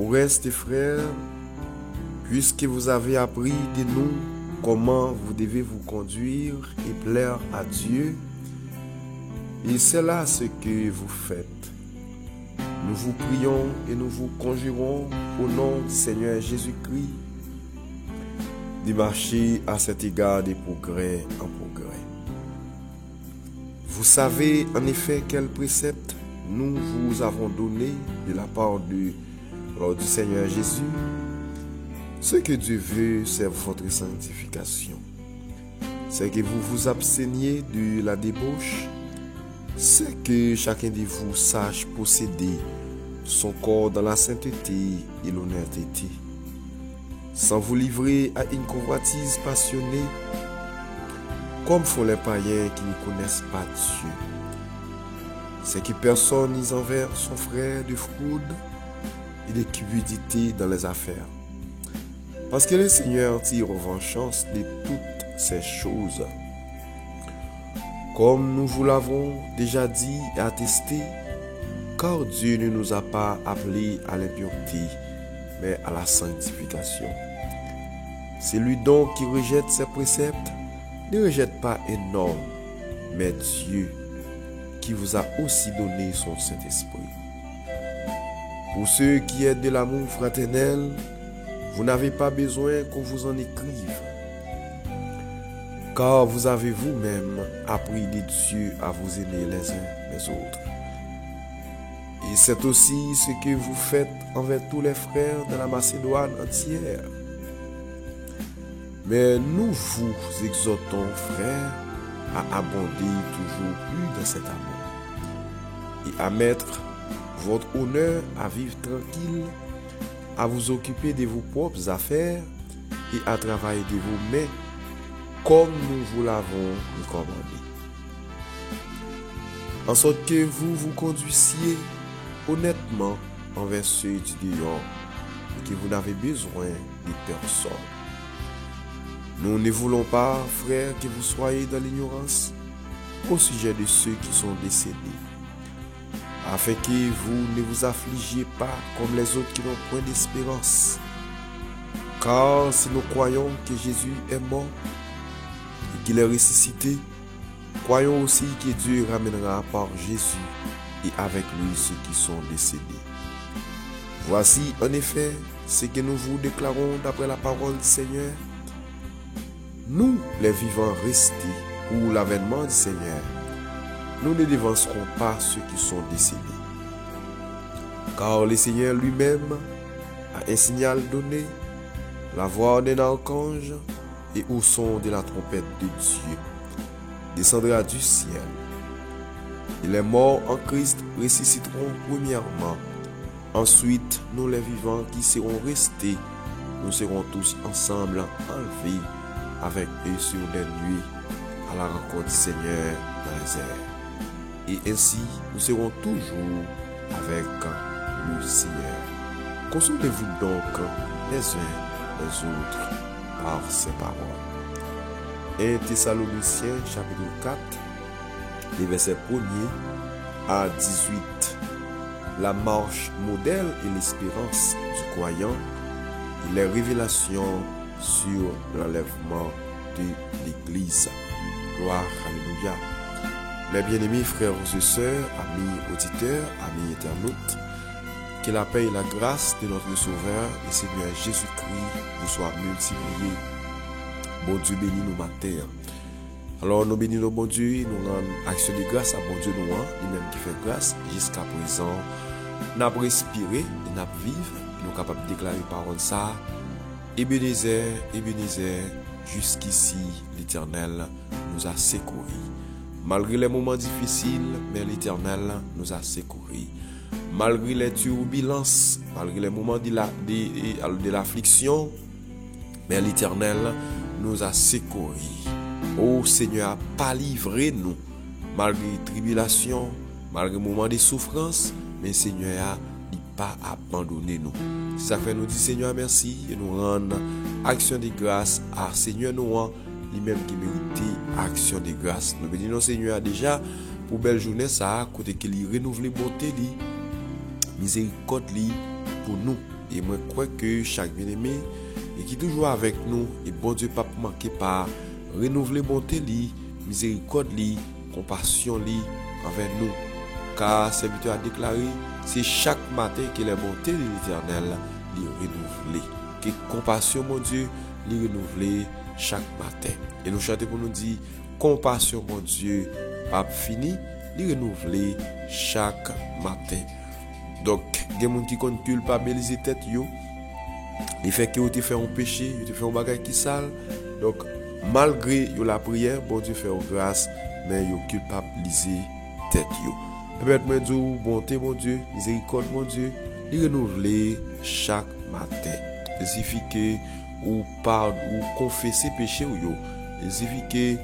Au reste, frères, puisque vous avez appris de nous comment vous devez vous conduire et plaire à Dieu, et c'est là ce que vous faites. Nous vous prions et nous vous conjurons au nom du Seigneur Jésus-Christ de marcher à cet égard de progrès en progrès. Vous savez en effet quel précepte nous vous avons donné de la part du Seigneur Jésus. Ce que Dieu veut, c'est votre sanctification. C'est que vous vous absteniez de la débauche. C'est que chacun de vous sache posséder son corps dans la sainteté et l'honnêteté, sans vous livrer à une convoitise passionnée, comme font les païens qui ne connaissent pas Dieu. C'est que personne n'ise envers son frère de fraude et de cupidité dans les affaires, parce que le Seigneur tire vengeance de toutes ces choses. Comme nous vous l'avons déjà dit et attesté, car Dieu ne nous a pas appelés à l'impureté, mais à la sanctification. Celui donc qui rejette ses préceptes ne rejette pas un homme, mais Dieu, qui vous a aussi donné son Saint-Esprit. Pour ceux qui êtes de l'amour fraternel, vous n'avez pas besoin qu'on vous en écrive, car vous avez vous-même appris de Dieu à vous aimer les uns les autres. Et c'est aussi ce que vous faites envers tous les frères de la Macédoine entière. Mais nous vous exhortons, frères, à abonder toujours plus dans cet amour et à mettre votre honneur à vivre tranquille, à vous occuper de vos propres affaires et à travailler de vos mains comme nous vous l'avons recommandé, en sorte que vous vous conduisiez honnêtement envers ceux du dehors et que vous n'avez besoin de personne. Nous ne voulons pas, frères, que vous soyez dans l'ignorance au sujet de ceux qui sont décédés, afin que vous ne vous affligiez pas comme les autres qui n'ont point d'espérance. Car si nous croyons que Jésus est mort et qu'il est ressuscité, croyons aussi que Dieu ramènera par Jésus et avec lui ceux qui sont décédés. Voici en effet ce que nous vous déclarons d'après la parole du Seigneur. Nous, les vivants restés pour l'avènement du Seigneur, nous ne devancerons pas ceux qui sont décédés. Car le Seigneur lui-même a un signal donné, la voix d'un archange et au son de la trompette de Dieu descendra du ciel. Et les morts en Christ ressusciteront premièrement. Ensuite, nous les vivants qui serons restés, nous serons tous ensemble enlevés avec eux sur des nuées à la rencontre du Seigneur dans les airs. Et ainsi, nous serons toujours avec le Seigneur. Consolez-vous donc les uns les autres par ces paroles. 1 Thessaloniciens chapitre 4, les versets 1er à 18. La marche modèle et l'espérance du croyant et les révélations sur l'enlèvement de l'Église. Gloire, alléluia. Mes bien-aimés frères et sœurs, amis auditeurs, amis internautes, que la paix et la grâce de notre Sauveur et Seigneur Jésus-Christ vous soient multipliées. Bon Dieu bénit nos matins. Alors nous bénissons bon Dieu, nous rendons action de grâce à bon Dieu nous, lui-même qui fait grâce jusqu'à présent. Nous avons respiré, nous avons vécu, nous sommes capables de déclarer parole ça. Ebenezer, Ebenezer, jusqu'ici l'Éternel nous a secourus. Malgré les moments difficiles, mais l'Éternel nous a secourus. Malgré les turbulences, malgré les moments de l'affliction, mais l'Éternel nous a secourus. Ô Seigneur, pas livré nous, malgré les tribulations, malgré les moments de souffrance, mais Seigneur n'a pas abandonné nous. Ça fait nous dire Seigneur merci et nous rendre action de grâce à Seigneur nous, lui-même qui mérite action de grâce. Nous bénissons Seigneur déjà pour belle journée ça, côté qu'il renouvelle bonté, miséricorde pour nous et moi crois que chaque bien-aimé et qui toujours avec nous et bon Dieu pas manquer par renouveler bonté li, miséricorde li, compassion li envers nous. Car serviteur a déclaré, c'est chaque matin que la bonté de l'Éternel li renouvelée. Que compassion mon Dieu li renouvelée chaque matin. Et nous chantons pour nous dire compassion mon Dieu pas fini, li renouvelée chaque matin. Donc, il y a des gens qui ont culpabilisé tête yo. Les fait que vous te fait un péché, vous te fait un bagage qui sale. Donc, malgré la prière, bon Dieu fait grâce, mais vous culpabilisé tête yo. Peut-être moi dire bonté mon Dieu, miséricorde mon Dieu, il renouveler chaque matin. Il suffit que ou parle ou confesser péché ou yo. Il suffit que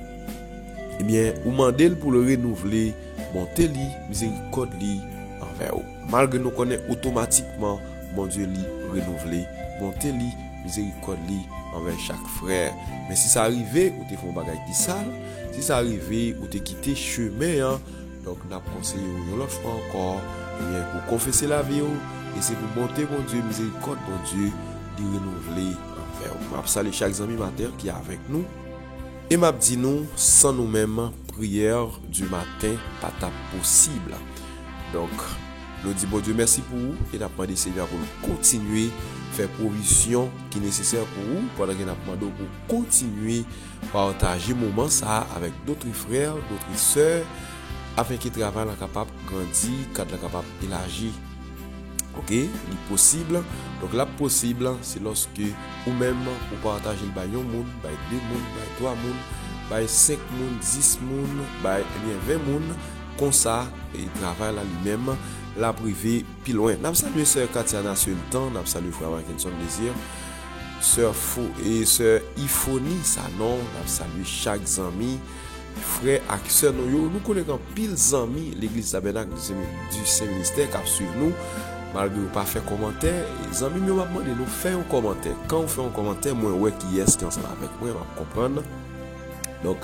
eh bien, ou mandel pour le renouveler bonté li, miséricorde li envers vous. Malgré nous connaît automatiquement mon Dieu li renouveler bonté li, miséricorde li envers chaque frère. Mais si ça arrive ou te font bagay qui sale, si ça arrive ou te quitté chemin hein, donc n'a conseillé ou l'autre fois encore eh bien pour confesser la vie et c'est pour bonté mon Dieu, miséricorde mon Dieu li renouveler envers vous. M'a saluer chaque ami matin qui est avec nous. Et m'a dit nous, sans nous-mêmes, prière du matin, pas possible. Donc, nous disons, bon Dieu, merci pour vous. Et nous demandé Seigneur pour continuer à faire provision qui est nécessaire pour vous. Pendant que nous demandons pour continuer à partager moment ça avec d'autres frères, d'autres sœurs, afin qu'ils travaillent capable de grandir, qu'ils soient capables d'élargir. Ok, c'est possible. Donc là, possible, c'est lorsque ou-même, vous partagez le bail 1 monde, bail 2 monde, bail 3 monde, bail 5 monde, 10 monde, bail 20 monde, comme ça, et travaille là lui-même, la privé, puis loin. Nous saluons sœur Katiana sur le temps, nous saluons frère Markinson Désir, sœur Fou et sœur Ifoni, ça non, nous saluons chaque ami, frère et sœur nous connaissons pile amis, l'église tabernacle du Saint-Ministère qui suit nous. Malgré pas faire commentaire, les amis m'ont demandé nous faire un commentaire. Quand on fait un commentaire, moi ouais qui est-ce qui est ensemble avec moi, on va comprendre. Donc,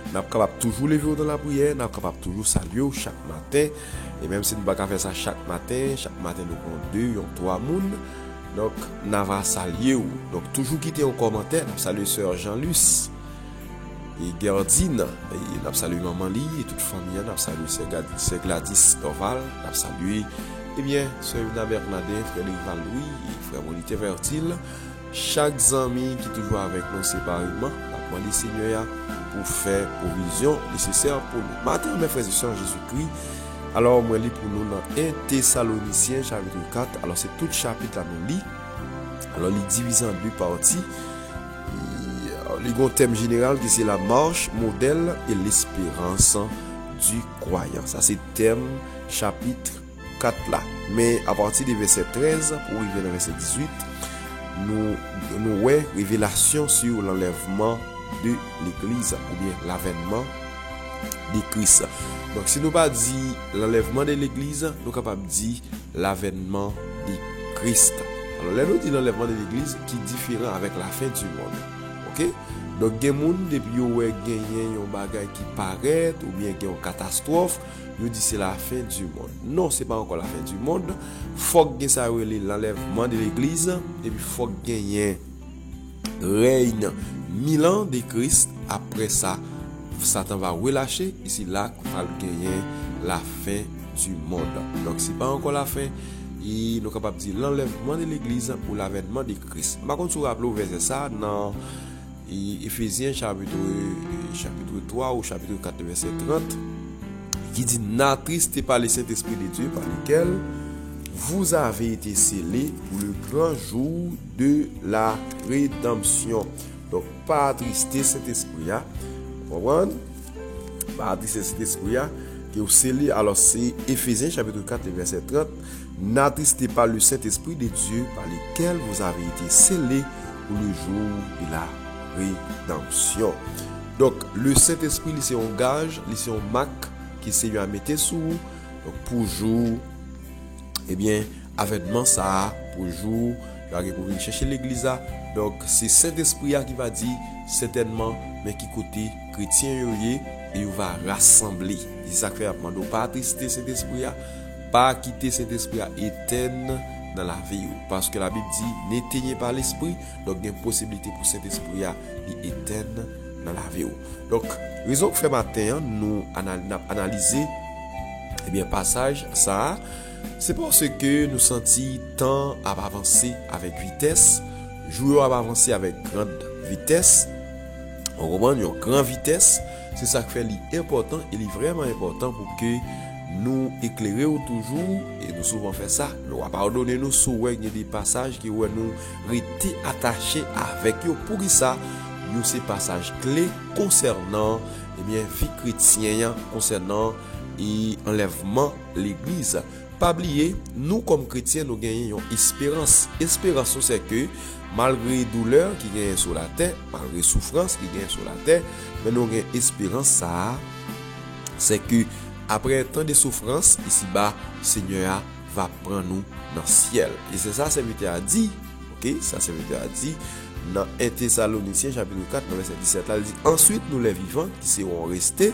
nous sommes capables toujours lever dans la prière, nous sommes capables toujours saluer chaque matin. Et même si nous ne pouvons pas faire ça chaque matin nous prenons 2 ou 3 personnes. Donc, nous allons saluer. Donc, toujours quitter un commentaire, nous saluons sœur Jean-Luc et Gerdine, et nous saluons maman Li et toute famille, nous saluons sœur Gladys Dorval, nous saluons eh bien, sœur Una Bernadette, frère Val-Louis et frère Monité Vertile, chaque ami qui est toujours avec nous séparément, nous demandons Seigneur pour faire provision nécessaire pour nous. Maintenant, mes frères et sœurs en Jésus-Christ, alors moi lis pour nous dans 1 Thessaloniciens chapitre 4. Alors c'est tout chapitre à nous lit. Alors il est divisé en 2 parties. Il y a un thème général qui c'est la marche, modèle et l'espérance du croyant. Ça c'est thème chapitre 4 là. Mais à partir du verset 13 pour arriver au verset 18, nous voyons révélation sur l'enlèvement de l'église ou bien l'avènement de Christ. Donc si nous pas dit l'enlèvement de l'église, nous capable dire l'avènement de Christ. Alors là nous dit l'enlèvement de l'église qui est différent avec la fin du monde. OK? Donc il y a des gens depuis ouais gagné un bagage qui paraît ou bien une catastrophe, nous dit c'est la fin du monde. Non, c'est pas encore la fin du monde. Faut que ça l'enlèvement de l'église et puis faut gagner règne 1000 ans de Christ. Après ça, Satan va relâcher ici là va gagner la fin du monde. Donc c'est pas encore la fin. Et nous sommes capables de dire l'enlèvement de l'église pour l'avènement de Christ. Par contre, si vous rappelez verset ça dans Éphésiens chapitre 3 ou chapitre 4 verset 30 qui dit n'attristez pas le Saint-Esprit de Dieu par lequel vous avez été scellés pour le grand jour de la rédemption. Donc pas attrister cet esprit là. Vous comprenez? Pas attrister cet esprit là qui est scellé. Alors c'est Éphésiens chapitre 4 verset 30. N'attristez pas le Saint-Esprit de Dieu par lequel vous avez été scellés pour le jour de la rédemption. Donc le Saint-Esprit c'est un gage, c'est un marque qui c'est à mettre sous donc pour jour eh bien avènement ça pour jour pour venir chercher l'église. Donc c'est Saint-Esprit qui va dire certainement mais qui côté chrétien et il va rassembler. C'est ça que fait demander pas attrister cet esprit pas quitter cet esprit éterne dans la vie. Parce que la Bible dit, n'éteignez pas l'esprit. Donc, il y a une possibilité pour cet esprit d'éteindre dans la vie. Donc, raison que fait matin, nous analyser passage ça, c'est parce que nous sentons temps à avancer avec vitesse, jouer à avancer avec grande vitesse. On comprend une grande vitesse, c'est ça qui fait l'important et vraiment important pour que nous éclairer toujours et nous souvent fait ça. Nous va pardonner nous sous des passages qui nous été attachés avec eux pour ça. Nous ces passages clés concernant vie chrétienne, concernant et enlèvement l'église. Pas oublier, nous comme chrétiens, nous gagnons espérance. Espérance, c'est que malgré douleur qui gagne sur la terre, malgré souffrance qui gagne sur la terre, mais nous gagnons espérance, ça, c'est que après tant de souffrance, ici-bas, Seigneur va prendre nous dans le ciel. Et c'est ça, Serviteur a dit, ok, ça, Serviteur a dit, dans 1 Thessaloniciens chapitre 4, verset 17, là, il dit, ensuite, nous les vivants qui seront restés,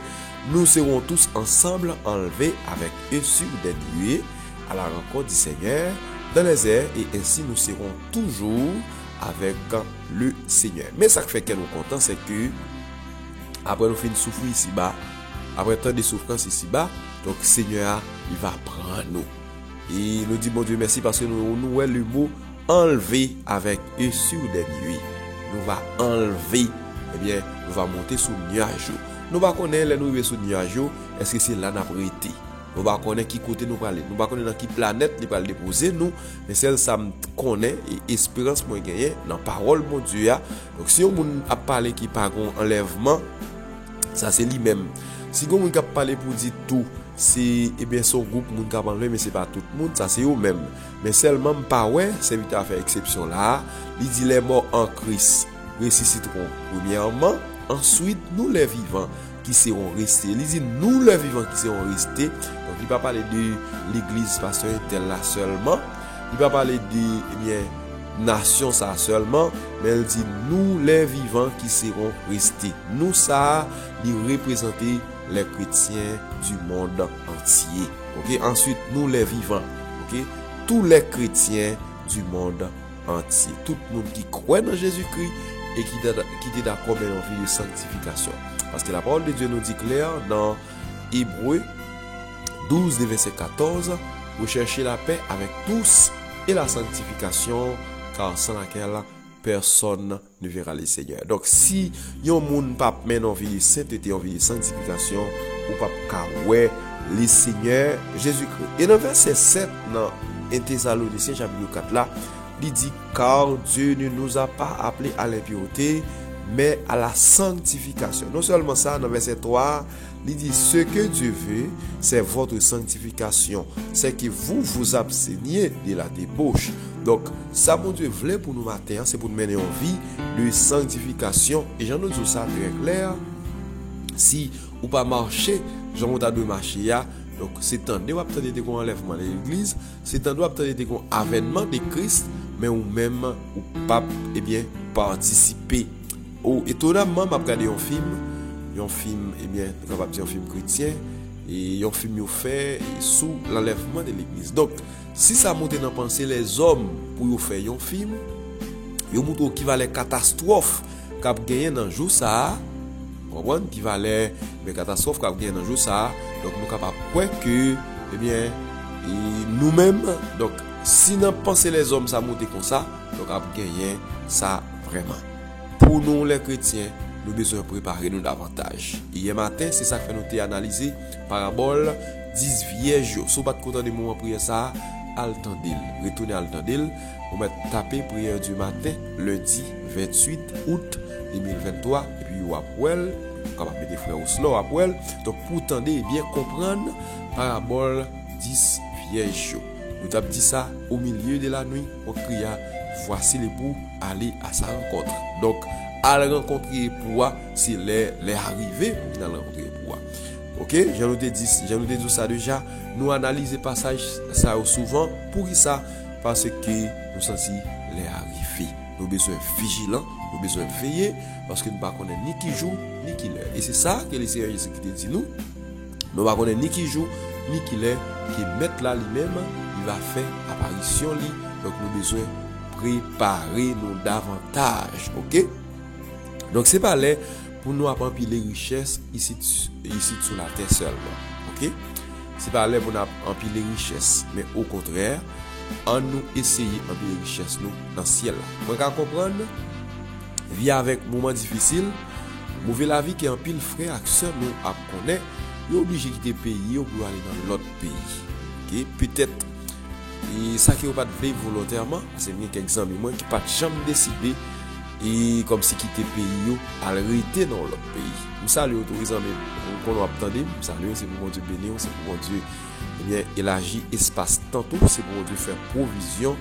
nous serons tous ensemble enlevés avec eux sur des nuées à la rencontre du Seigneur dans les airs, et ainsi nous serons toujours avec le Seigneur. Mais ça qui fait que nous contents, c'est que après nous finissons souffrir ici-bas, après tant de souffrance ici-bas, donc Seigneur, il va prendre nous. Et nous dit bon Dieu merci parce que nous avons le mot enlever avec eux sur des nuées. Nous va enlever, nous va monter sous le nuage. Nous ne connaissons pas nous sous le nuage, est-ce que c'est là n'a prêté? Nous ne connaissons qui côté nous parler. Nous ne connaissons dans qui planète nous va déposer nous, mais celle ça me connaît et espérance moi gagner dans parole mon Dieu. Donc si on a parlé qui par enlèvement, ça c'est lui-même. Si on a parlé pour dire tout, c'est son groupe moun ka enlevé mais c'est pas tout le monde, ça c'est eux même. Mais seulement pas ouais, c'est vite à faire exception là. Il dit les morts en Christ ressusciteront premièrement, ensuite nous les vivants qui seront restés. Il dit nous les vivants qui seront restés. Donc il va pas parler de l'église pasteur telle là seulement. Il va parler de nation ça seulement, mais il dit nous les vivants qui seront restés. Nous ça, il représenter les chrétiens du monde entier. OK, ensuite nous les vivants. OK, tous les chrétiens du monde entier. Tout le monde qui croit dans Jésus-Christ et qui est d'accord avec une vie de sanctification. Parce que la parole de Dieu nous dit clair dans Hébreux 12, verset 14, vous cherchez la paix avec tous et la sanctification, car sans laquelle personne ne verra le Seigneur. Donc si yon moun pas mène en vie de sainteté, en vie de sanctification, ou pas kawè le Seigneur Jésus-Christ. Et dans verset 7 dans 1 Thessaloniciens chapitre 4 là, il dit car Dieu ne nous a pas appelés à l'impureté, mais à la sanctification. Non seulement ça, dans verset 3, il dit ce que Dieu veut, c'est votre sanctification. C'est que vous vous absteniez de la débauche. Donc, ça, mon Dieu voulait pour nous matin, c'est pour nous mener en vie de sanctification. Et j'en ai dit ça très clair. Si ou pas marcher, j'en ai de marcher, donc c'est un de qu'on enlèvement de l'église, c'est un de qu'on avènement de Christ, mais ou même ou pas participer. Oh, étonnamment, m'a regardé un film, capable dire un film chrétien, et un film fait sous l'enlèvement de l'église. Donc, si ça monte dans penser les hommes pour faire un film, ils montrent qui va les catastrophes qu'a gagné dans jour ça, comprendre qui va les catastrophes qu'a gagné dans jour ça. Donc nous capable quoi que nous-mêmes, donc si nous pensons les hommes ça monter comme ça, donc a gagné ça vraiment. Pour nous les chrétiens, nous besoin préparer nous davantage. Hier matin, c'est ça que nous avons analysé parabole 10 vierges. Si vous pas content de moment prière ça, altendil, retournez altendil, on va taper prière du matin lundi 28 août 2023 et puis ou après, capable mettre frère au slow après. Donc pour tendre et bien comprendre parabole 10 vierges. Nous avons dit ça au milieu de la nuit, on cria voici l'époux, allez à sa rencontre. Donc à la rencontrer pour c'est les arrivés dans la rencontrer pour. OK, j'en ai dit ça déjà, nous analyser passage ça souvent pour ça parce que nous senti les arrivés. Nous besoin vigilants, nous besoin veiller parce que nous pas connaît ni qui joue ni qui l'heure. Et c'est ça que le Seigneur Jésus-Christ dit nous. Nous pas connaît ni qui joue ni qui l'heure, qui mettre là lui-même, il va faire apparition lui Donc nous besoin préparer nous davantage, ok? Donc c'est pas là pour nous apprendre les richesses ici sur la terre seulement, ok? C'est pas là pour nous apprendre les richesses, mais au contraire, en nous essayer d'empiler les richesses nous dans le ciel là. Moi qu'à comprendre, vie avec moment difficile, mauvais la vie qui en pile frère ak sœur nous a connaît, il est obligé de quitter le pays pour aller dans l'autre pays. OK, peut-être et ça qui est pas de vivre volontairement, c'est bien quelques amis moi qui pas jamais décidé et comme si quitter le pays à arrêter dans l'autre pays. Ça lui autorise mais qu'on attendait, ça lui c'est pour Dieu bénir, c'est pour Dieu bien élargir espace tantôt, c'est pour Dieu faire provision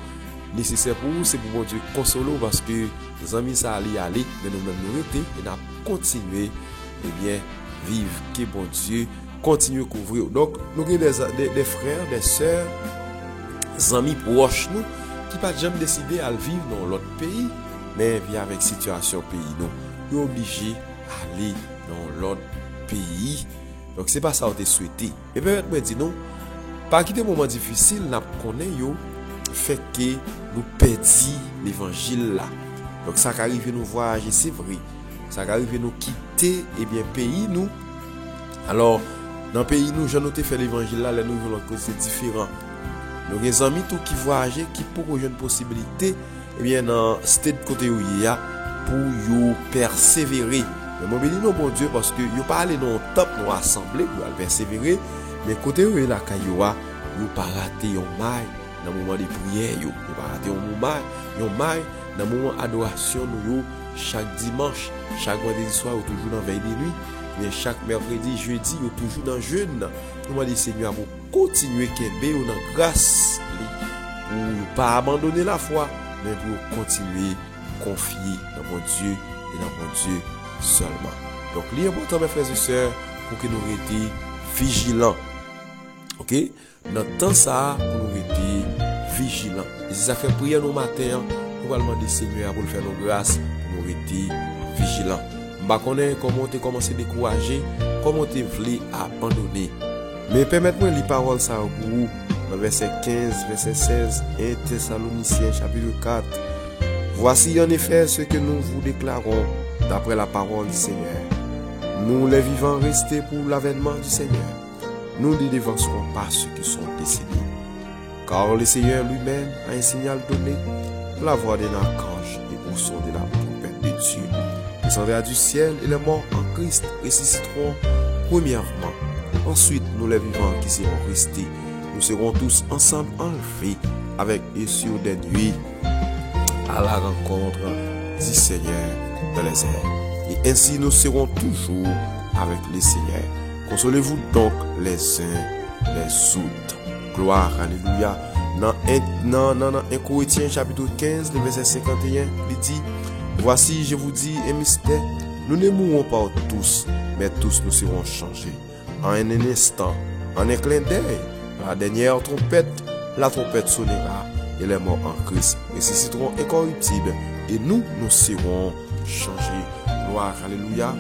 nécessaire pour vous, c'est pour Dieu consoler parce que les amis ça allait aller mais nous-mêmes nous rester et n'a continuer et bien vivre que bon Dieu continue couvrir. Donc nous avons des frères, des sœurs, des amis proches nous qui pas jamais décidé à vivre dans l'autre pays mais via avec situation pays nous sommes obligés d'aller dans l'autre pays. Donc c'est pas ça qu'on te souhaité. Et peut-être me dit non, pas quitter moment difficile n'a connaît yo fait que nous perdit l'évangile là. Donc ça qui arrive nous voyager c'est vrai. Ça qui arrive nous quitter et bien pays nous. Alors dans le pays nous j'en ai fait l'évangile là, les nous voulons que c'est différent. Donc les amis tout qui voyager qui pour une possibilité et bien dans stade côté où il y a pour yo persévérer. Mais moi béni non bon Dieu parce que yo pas aller dans top nous assembler pour persévérer mais côté où la cailloua yo pas rater un mail dans moment de prière yo pas rater un mail dans moment adoration nous chaque dimanche chaque vendredi soir ou toujours dans veille de nuit mais chaque mercredi jeudi ou toujours dans jeûne nous dit Seigneur pour continuer kembe ou dans grâce pour pas abandonner la foi mais pour continuer confier dans mon Dieu et dans mon Dieu seulement. Donc l'important mes frères et sœurs pour que nous restions vigilants. OK? Dans temps ça pour nous rester vigilants. Et si ça fait prière nos matins, nous allons demander Seigneur pour faire nos grâces pour nous rester vigilants. Bah connaît comment tu commencé à décourager, comment tu voulais abandonner. Mais permettez-moi de lire parole ça pour vous dans verset 15, verset 16, 1 Thessaloniciens chapitre 4. Voici en effet ce que nous vous déclarons d'après la parole du Seigneur. Nous les vivants restés pour l'avènement du Seigneur. Nous ne dévancerons pas ceux qui sont décédés. Car le Seigneur lui-même a un signal donné, la voix d'un archange et au son de la trompette de Dieu. Descendra du ciel et les morts en Christ ressusciteront premièrement. Ensuite, nous les vivants qui seront restés, nous serons tous ensemble enlevés avec eux sur des nuées à la rencontre du Seigneur dans les airs. Et ainsi nous serons toujours avec le Seigneur. Consolez-vous donc les uns les autres. Gloire, alléluia. Dans 1 Corinthiens chapitre 15, le verset 51, il dit, voici, je vous dis un mystère, nous ne mourrons pas tous, mais tous nous serons changés. En un instant, en un clin d'œil, la dernière trompette, la trompette sonnera, et les morts en Christ ressusciteront incorruptibles, et nous serons changés. Gloire, alléluia.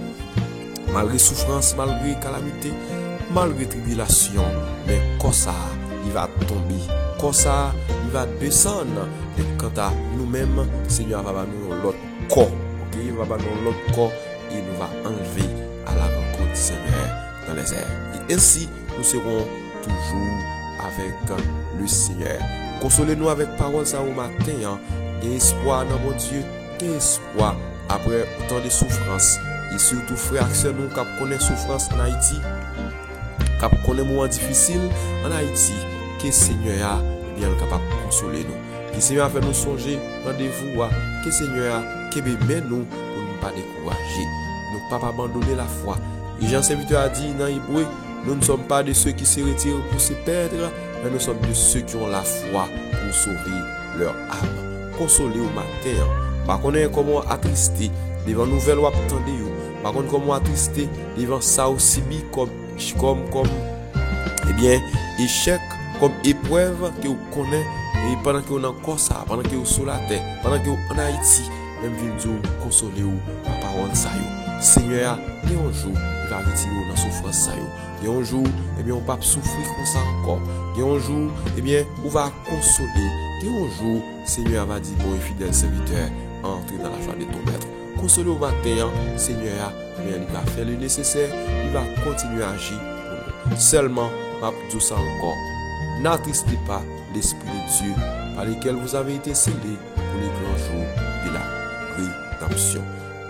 Malgré souffrance, malgré calamité, malgré tribulation, mais comme ça, il va tomber, comme ça, il va descendre. Et quant à nous-mêmes, Seigneur va nous l'autre corps, ok, il va nous l'autre corps et nous va enlever à la rencontre du Seigneur dans les airs. Et ainsi, nous serons toujours avec le Seigneur. Consolez-nous avec parole ça au matin, hein. Et espoir dans mon Dieu, et espoir après autant de souffrances. Et surtout, frères et sœurs, nous qui connaissons souffrance en Haïti, qui connaissons moment difficile en Haïti, que le Seigneur a bien capable de consoler nous. Que le Seigneur a fait nous songer, rendez-vous, que le Seigneur a qui bénit nous pour ne pas décourager, ne pas abandonner la foi. Et Jean Serviteur a dit dans Hébreu, nous ne sommes pas de ceux qui se retirent pour se perdre, mais nous sommes de ceux qui ont la foi pour sauver leur âme. Consoler au matin, par contre, comment attristé devant nouvelle ou attendez par contre comment attristé devant ça aussi comme eh bien échec comme épreuve que vous connaissez et pendant que vous encore ça pendant que vous sur la terre pendant que vous en Haïti même venir consoler ou la parole ça Seigneur, il y a un jour, il va retirer dans la souffrance. Il y a un jour, eh bien, on va souffrir comme ça encore. Il y a un jour, eh bien, on va consoler. Il y a un jour, Seigneur va dire, bon et fidèle serviteur, entre dans la joie de ton maître. Consoler au matin, Seigneur, eh bien, il va faire le nécessaire, il va continuer à agir pour nous. Seulement, ma dis ça encore. N'attristez pas l'Esprit de Dieu par lequel vous avez été scellés pour les grands jours de la rédemption.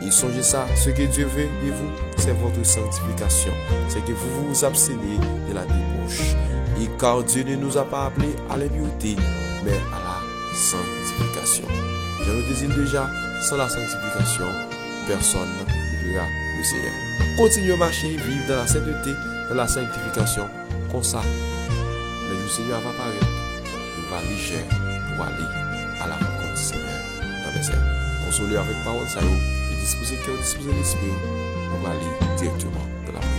Et songez ça, ce que Dieu veut de vous, c'est votre sanctification. C'est que vous vous abstenez de la débauche. Et car Dieu ne nous a pas appelés à l'impureté, mais à la sanctification. Je le désire déjà, sans la sanctification, personne ne verra le Seigneur. Continuez à marcher, vivre dans la sainteté, dans la sanctification. Comme ça, le Seigneur va apparaître. Il va léger pour aller à la rencontre du Seigneur dans les airs. Consoler avec parole, ça y est. Disposer cœur, disposer l'esprit, on va aller directement dans la prière.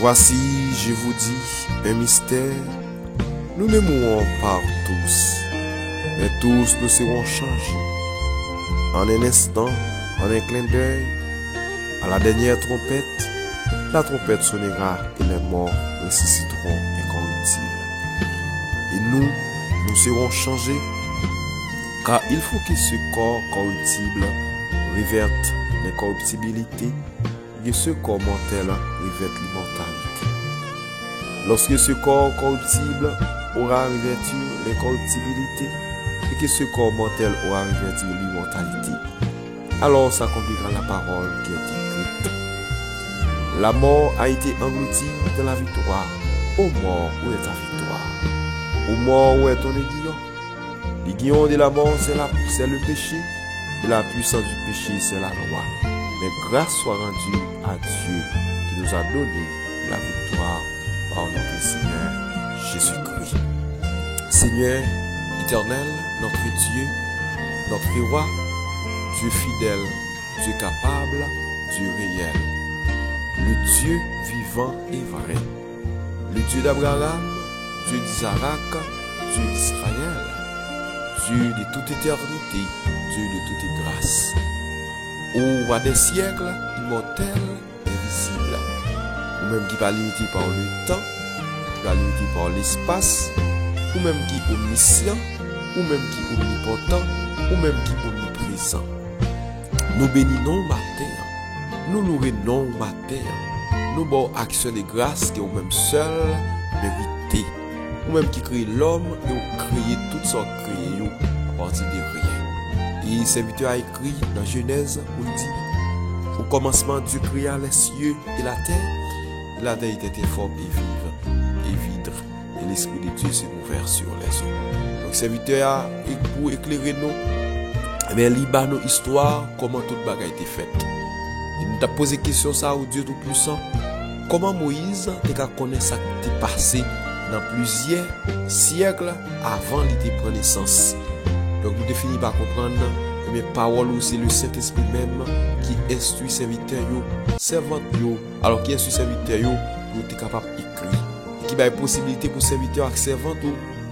Voici, je vous dis, un mystère. Nous ne mourrons pas tous, mais tous nous serons changés. En un instant, en un clin d'œil, à la dernière trompette, la trompette sonnera et les morts ressusciteront incorruptibles. Et nous serons changés, car il faut que ce corps corruptible reverte l'incorruptibilité et ce corps mortel reverte l'immortalité. Lorsque ce corps corruptible aura revêtu l'incorruptibilité et que ce corps mortel aura revêtu l'immortalité, alors s'accomplira la parole qui est écrite. La mort a été engloutie dans la victoire. Ô mort, où est ta victoire? Ô mort, où est ton aiguillon? L'aiguillon de la mort, c'est le péché, et la puissance du péché, c'est la loi. Mais grâce soit rendue à Dieu qui nous a donné la victoire par notre Seigneur Jésus-Christ. Seigneur éternel, notre Dieu, notre roi, Dieu fidèle, Dieu capable, Dieu réel, le Dieu vivant et vrai, le Dieu d'Abraham, Dieu d'Isaac, Dieu d'Israël, Dieu de toute éternité, Dieu de toute grâce, au roi des siècles, immortel, invisible, ou même qui pas limité par le temps, qui pas limité par l'espace, ou même qui est omniscient, ou même qui est omnipotent, ou même qui est omniprésent. Nous bénissons matin, nous nous rendons matin, nous bon action de grâce qui est au même seul mérité, ou même qui crée l'homme et ou créer toutes sortes créées à partir de rien. Et serviteur a écrit dans Genèse où il dit: au commencement Dieu créa les cieux et la terre était informe et vive et vide, et l'esprit de Dieu s'est ouvert sur les eaux. Donc serviteur a pour éclairer nous, mais liba nos histoires, comment toute bagaille était faite. Il nous a posé question ça au Dieu Tout-Puissant. Comment Moïse a connu ça qui était passé dans plusieurs siècles avant qu'il prend naissance. Donc nous définissons par comprendre, mais parole c'est le Saint-Esprit même qui instruit serviteur servant alors qui instruit serviteur pour être capable d'écrire. Et qui a la possibilité pour serviteur et servant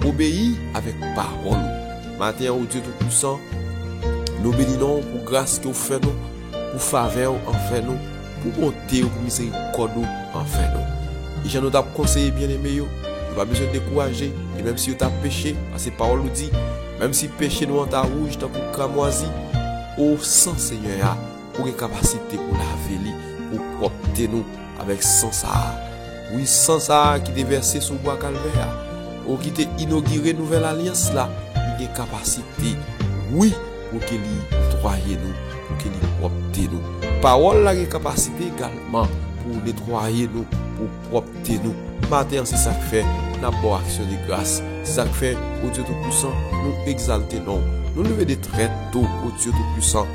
obéir avec parole. Maintenant au Dieu Tout-Puissant, nous bénissons pour grâce que vous faites nous, pour faveur en fait nous, pour bonté, pour miséricorde en fait nous. Et je nous ai conseillé bien aimé, nous pas besoin de décourager, et même si vous avez péché, parce que la parole nous dit, même si péché nous en ta rouge, tant pour cramoisi, au sang Seigneur, pour une capacité pour laver, pour propter nous avec sang ça. Oui, sang ça qui est versé sur le bois calvaire, ou qui est inauguré nouvelle alliance là, il y a une capacité, oui, pour qu'il nettoie nous, pour qu'il propter nous. Parole a une capacité également pour nettoyer nous, pour propter nous. Matin, c'est ça que fait la bonne action de grâce. C'est ça que fait au Dieu Tout-Puissant, nous exalter non. Nous lever des très tôt au Dieu Tout-Puissant.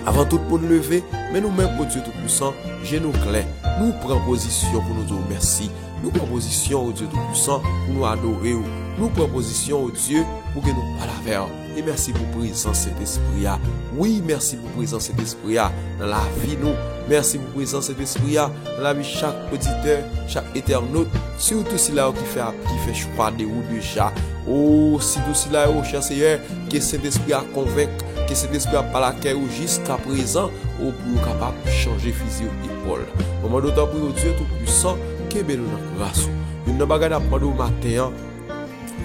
Avant tout pour nous lever, mais nous-mêmes au Dieu Tout-Puissant, genoux clairs, nous prenons position pour nous dire merci. Nous prenons position au Dieu Tout-Puissant pour nous adorer, nous prenons position au Dieu pour que nous parlions avec. Et merci pour présence cet esprit. Oui, merci pour présence cet esprit dans la vie nous. Merci pour présence cet esprit dans la vie chaque auditeur, chaque internaute, surtout si là qui fait choix de ou déjà. Oh, si tout cela est au cher Seigneur, que cet esprit a convaincre, que cet esprit a parlé à ou jusqu'à présent, pour capable de changer physique épaule. Moment d'autant pour Dieu tout puissant, que nous dans grâce. Nous n'avons pas d'apprendre au matin.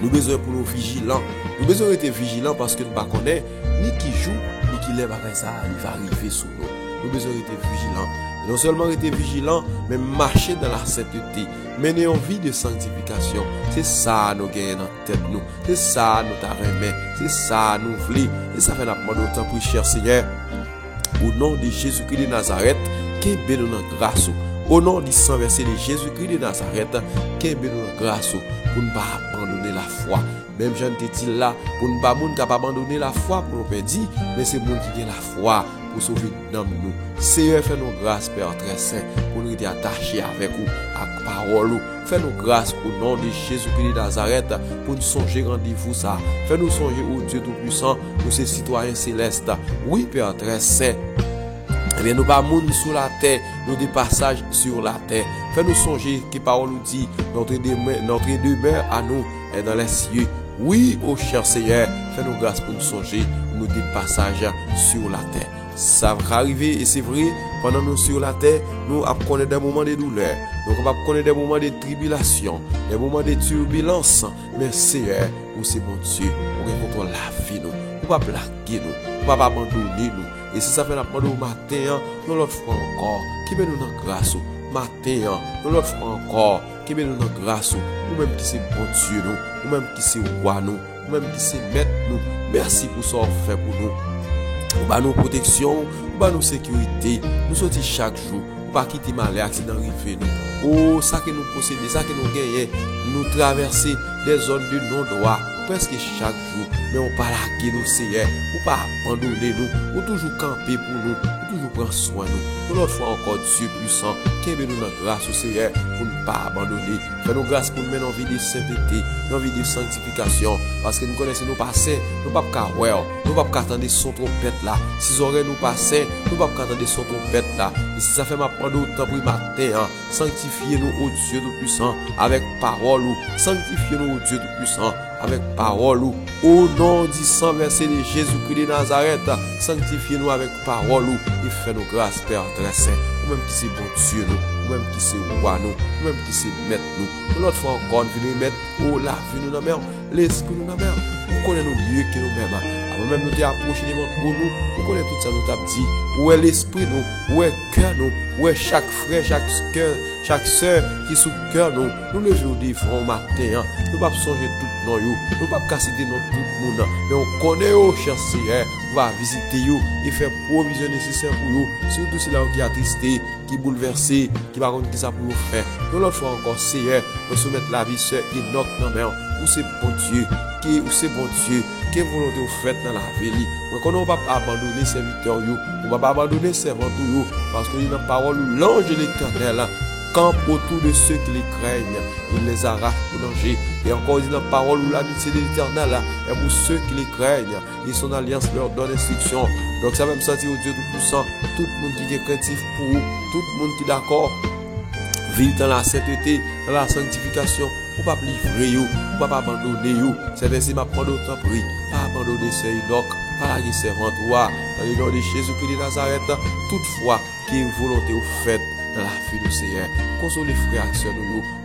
Nous besoin pour nous vigilants. Nous besoin d'être vigilants parce que nous ne connaissons ni qui joue, ni qui lève avec ça, il va arriver sous nous. Nous besoin d'être vigilants. Non seulement être vigilants, mais marcher dans la sainteté. Mener une vie de sanctification. C'est ça nous gagnons dans la tête nous. C'est ça nous t'arrêtons. C'est ça nous voulons. Et ça fait la demande autant pour cher Seigneur. Au nom de Jésus-Christ de Nazareth, qu'il y ait nous dans grâce. Au nom du sang versé de Jésus-Christ de Nazareth, qu'il y ait nous dans grâce. Pour ne pas abandonner la foi. Même Jean te dit là, pour ne pas abandonner la foi pour nous perdre, mais c'est monde qui a la foi pour sauver nous. Seigneur, fais-nous grâce, Père très saint, pour nous être attachés avec vous, avec la parole. Fais-nous grâce au nom de Jésus-Christ de Nazareth, pour nous songer rendez-vous ça. Fais-nous songer au Dieu Tout-Puissant, nous ces citoyens célestes. Oui, Père très saint. Eh bien, nous pas monde sur la terre, nous des passages sur la terre. Fais-nous songer que parole nous dit, notre demeure à nous est dans les cieux. Oui, ô cher Seigneur, fais-nous grâce pour nous songer, nous des passages sur la terre. Ça va arriver, et c'est vrai, pendant nous sur la terre, nous apprenons des moments de douleur, nous apprenons des moments de tribulation, des moments de turbulence. Mais Seigneur, nous c'est bon Dieu, nous contrôle la vie, nous ne pas plaquer nous, pas abandonner nous. Et si ça fait la demande au matin, nous l'autre fois encore, qui met nous dans grâce. Matin, nous l'autre fois encore, qui met nous dans grâce. Nous-mêmes qui c'est bon Dieu, nous-mêmes qui c'est roi, nous-mêmes qui c'est maître, nous. Merci pour ce qu'on fait pour nous. Pour nous protection, pour nous sécurité, nous sortir chaque jour, pas quitter mal accident arrivé nous. Oh, ça que nous possédons, ça que nous gagnons, nous traverser des zones de non-droit presque chaque jour, mais on pas laquer nous Seigneur, ou pas abandonner nous, ou toujours camper pour nous, ou toujours prendre soin de nous. Pour l'autre fois encore Dieu puissant, qui nous dans grâce au Seigneur pour ne pas abandonner. Fais-nous grâce pour nous mener en vie de sainteté, en vie de sanctification, parce que nous connaissons nos passés, nous pas qu'à voir, nous pas qu'à attendre son trompette là. Si oreilles nous passer, nous pas qu'à attendre son trompette là. Et si ça fait ma prendre autant pour matin, sanctifiez-nous au Dieu tout-puissant avec parole, sanctifiez-nous au Dieu tout-puissant avec parole. Au nom du sang versé de Jésus-Christ de Nazareth, sanctifiez-nous avec parole et fais-nous grâce, Père très saint. Nous-mêmes qui c'est bon Dieu, nous-mêmes qui c'est roi, nous-mêmes qui c'est maître, nous. L'autre fois encore, nous venons mettre, oh la vie nous dans mer, l'esprit nous dans mer. Nous connaissons mieux que nous-mêmes. Avant même nous t'approcher devant nous, nous connaissons tout ça, nous t'avons dit, où est l'esprit nous, où est le cœur nous, où est chaque frère, chaque soeur qui est sous le cœur nous. Nous levons devant matin, nous ne pouvons pas songer tout le monde, nous ne pouvons pas casser tout le monde, mais on connaît, oh cher Seigneur, on va visiter vous et faire provision nécessaire pour nous, surtout si là qui est attristé, qui est bouleversé, qui va contre qui ça pour nous faire. Nous l'autre fois encore, Seigneur, nous soumettre la vie sœur et notre nom, où c'est bon Dieu, où c'est bon Dieu, quelle volonté vous faites dans la vie. On ne va pas abandonner serviteur, on ne va pas abandonner servant, parce que dans la parole, l'ange de l'Éternel campe autour de ceux qui les craignent, il les arrache au danger. Et encore dit dans la parole où l'amitié de l'Éternel est pour ceux qui les craignent, et son alliance leur donne instruction. Donc ça va me sentir au Dieu Tout-Puissant, tout le monde qui est craintif pour vous, tout le monde qui est d'accord, vivre dans la sainteté, dans la sanctification, pour ne pas livrer, pour ne pas abandonner. C'est ainsi ma prendre autant prix, pas abandonner ces Enoch, pas la servante, dans le nom de Jésus-Christ de Nazareth, toutefois, qui est une volonté au fait dans la vie du Seigneur. Consolez frères et sœurs,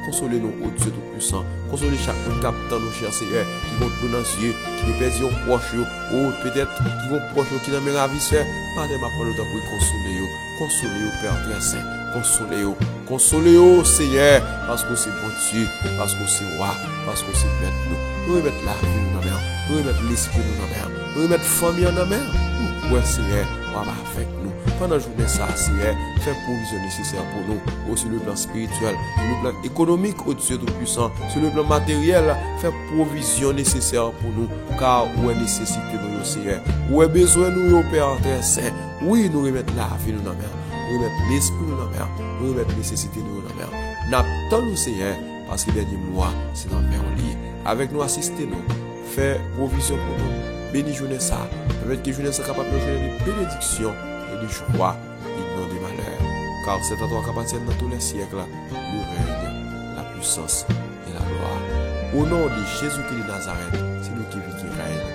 consolez-nous au Dieu Tout-Puissant, consolez chaque capitaine, nos chers Seigneur, qui vont nous dans les cieux, qui nous perdent proches, ou peut-être qui vont proches, qui n'ont pas ravisseur. Madame, ma prendre autant pour consoler, consolez, Père très saint, consolez, Seigneur, parce que c'est bon Dieu, parce que c'est roi, parce que c'est maître nous. Nous remettons la vie dans la mer, nous remettons l'esprit dans la mer, nous remettons la famille dans la mer. Oui, Seigneur, on va avec nous. Pendant la journée, ça, Seigneur, fais provision nécessaire pour nous, sur le plan spirituel, sur le plan économique, au Dieu Tout-Puissant, sur le plan matériel, fais provision nécessaire pour nous, car où est nécessité nous, Seigneur, où est besoin nous, Père très saint. Oui, nous remettons la vie dans la mer, nous remettons l'esprit dans la mer, nous remettons la nécessité dans la mer. N'attendons, Seigneur, parce que dernier mois, c'est dans la mer lié. avec nous, assistez-nous, fais provision pour nous, bénis journée ça, permettre que journée ça capable de faire des bénédictions et des joies et non des malheurs. Car c'est à toi qu'appartiennent dans tous les siècles le règne, la puissance et la gloire. Au nom de Jésus-Christ de Nazareth, c'est nous qui vivons qui règne.